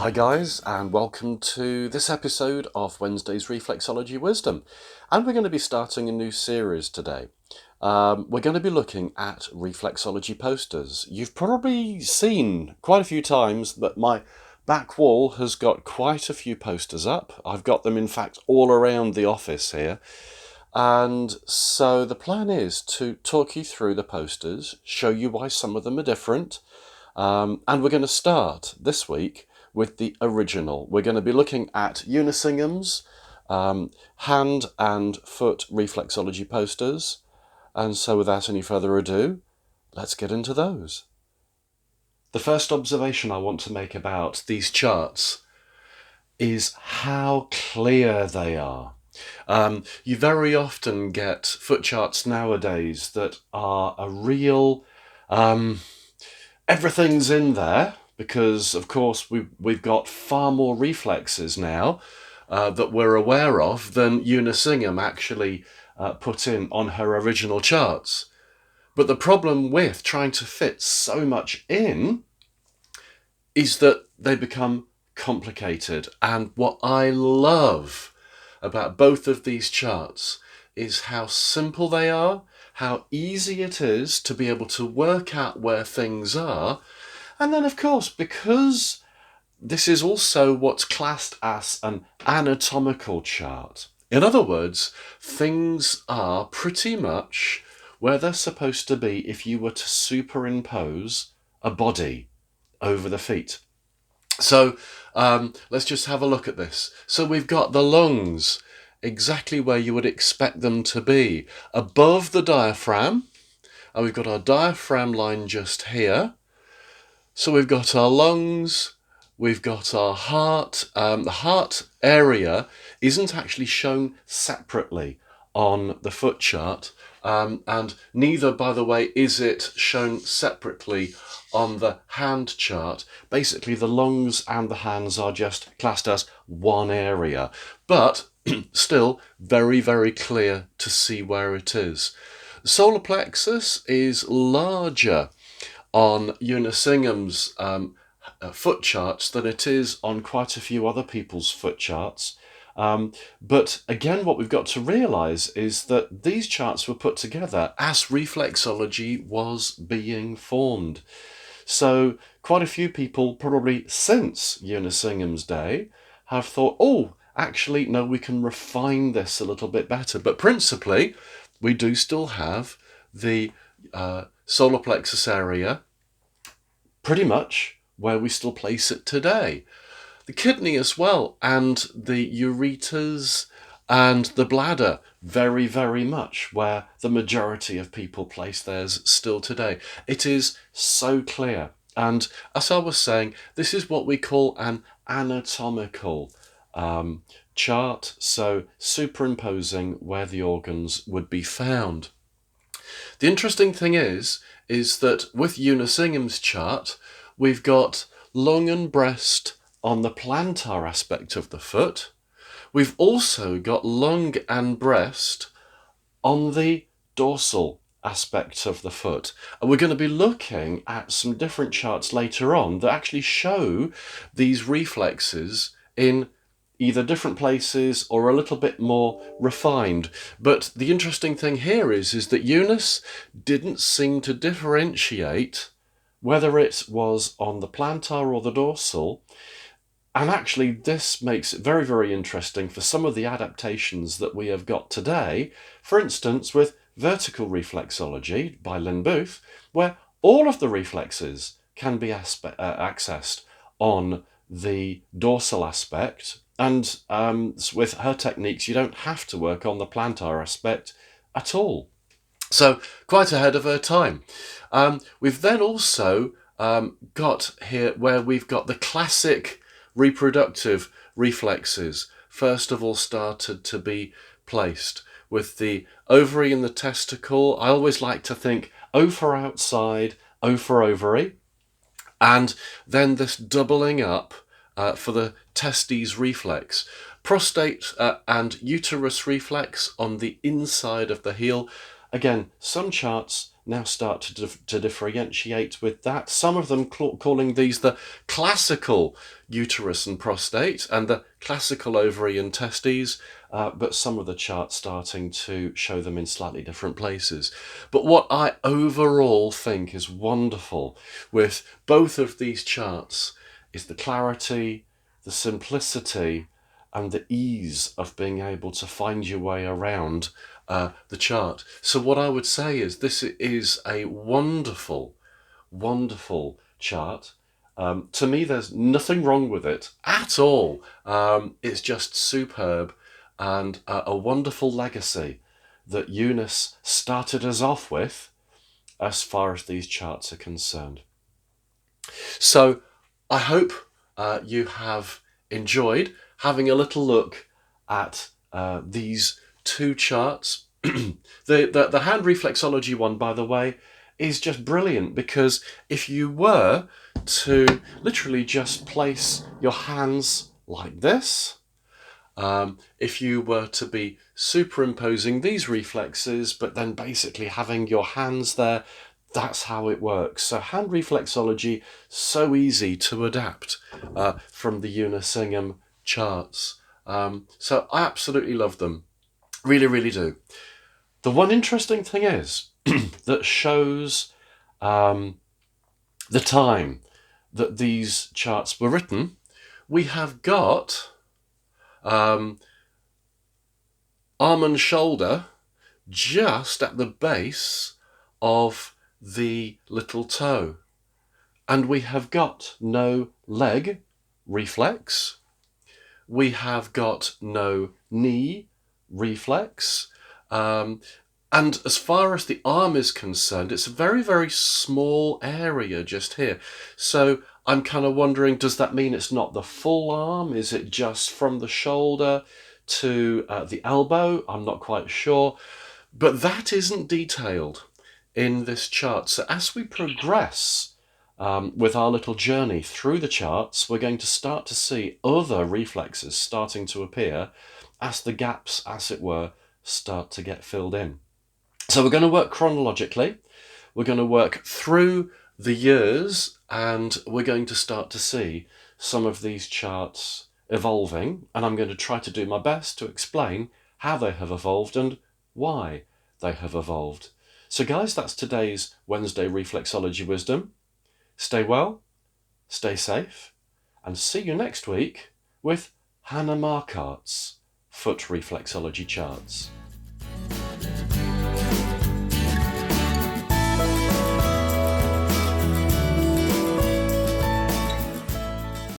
Hi guys, and welcome to this episode of Wednesdays Reflexology Wisdom. And we're going to be starting a new series today. We're going to be looking at reflexology posters. You've probably seen quite a few times that my back wall has got quite a few posters up. I've got them in fact all around the office here. And so the plan is to talk you through the posters, show you why some of them are different. And we're going to start this week with the original. We're going to be looking at Eunice Ingham's hand and foot reflexology posters. And so without any further ado, let's get into those. The first observation I want to make about these charts is how clear they are. You very often get foot charts nowadays that are a real everything's in there, because of course we've got far more reflexes now that we're aware of than Eunice Ingham actually put in on her original charts. But the problem with trying to fit so much in is that they become complicated. And what I love about both of these charts is how simple they are, how easy it is to be able to work out where things are. And then, of course, because this is also what's classed as an anatomical chart. In other words, things are pretty much where they're supposed to be if you were to superimpose a body over the feet. So let's just have a look at this. So we've got the lungs exactly where you would expect them to be, above the diaphragm, and we've got our diaphragm line just here. So we've got our lungs, we've got our heart. The heart area isn't actually shown separately on the foot chart, and neither, by the way, is it shown separately on the hand chart. Basically, the lungs and the hands are just classed as one area, but still very, very clear to see where it is. The solar plexus is larger on Eunice Ingham's foot charts than it is on quite a few other people's foot charts. But again, what we've got to realise is that these charts were put together as reflexology was being formed. So quite a few people, probably since Eunice Ingham's day, have thought, oh, actually, no, we can refine this a little bit better. But principally, we do still have the solar plexus area pretty much where we still place it today. The kidney as well, and the ureters and the bladder, very, very much where the majority of people place theirs still today. It is so clear. And as I was saying, this is what we call an anatomical chart, so superimposing where the organs would be found. The interesting thing is that with Eunice Ingham's chart, we've got lung and breast on the plantar aspect of the foot. We've also got lung and breast on the dorsal aspect of the foot. And we're going to be looking at some different charts later on that actually show these reflexes in either different places or a little bit more refined. But the interesting thing here is that Eunice didn't seem to differentiate whether it was on the plantar or the dorsal. And actually, this makes it very, very interesting for some of the adaptations that we have got today. For instance, with vertical reflexology by Lynn Booth, where all of the reflexes can be accessed on the dorsal aspect. And with her techniques, you don't have to work on the plantar aspect at all. So quite ahead of her time. We've then also got here where we've got the classic reproductive reflexes first of all started to be placed, with the ovary and the testicle. I always like to think O for outside, O for ovary, and then this doubling up for the testes reflex. Prostate and uterus reflex on the inside of the heel. Again, some charts now start to differentiate with that. Some of them calling these the classical uterus and prostate and the classical ovary and testes, but some of the charts starting to show them in slightly different places. But what I overall think is wonderful with both of these charts is the clarity, the simplicity, and the ease of being able to find your way around the chart. So what I would say is this is a wonderful, wonderful chart. To me, there's nothing wrong with it at all. It's just superb and a wonderful legacy that Eunice started us off with as far as these charts are concerned. So I hope you have enjoyed having a little look at these two charts. The hand reflexology one, by the way, is just brilliant, because if you were to literally just place your hands like this, if you were to be superimposing these reflexes but then basically having your hands there, that's how it works. So hand reflexology, so easy to adapt from the Eunice Ingham charts. So I absolutely love them. Really, really do. The one interesting thing is that shows the time that these charts were written. We have got arm and shoulder just at the base of the little toe, and we have got no leg reflex, we have got no knee reflex, and as far as the arm is concerned, it's a very, very small area just here. So I'm kind of wondering, does that mean it's not the full arm? Is it just from the shoulder to the elbow? I'm not quite sure, but that isn't detailed in this chart. So as we progress with our little journey through the charts, we're going to start to see other reflexes starting to appear as the gaps, as it were, start to get filled in. So we're going to work chronologically, we're going to work through the years, and we're going to start to see some of these charts evolving, and I'm going to try to do my best to explain how they have evolved and why they have evolved. So guys, that's today's Wednesday Reflexology Wisdom. Stay well, stay safe, and see you next week with Hannah Marquardt's Foot Reflexology Charts.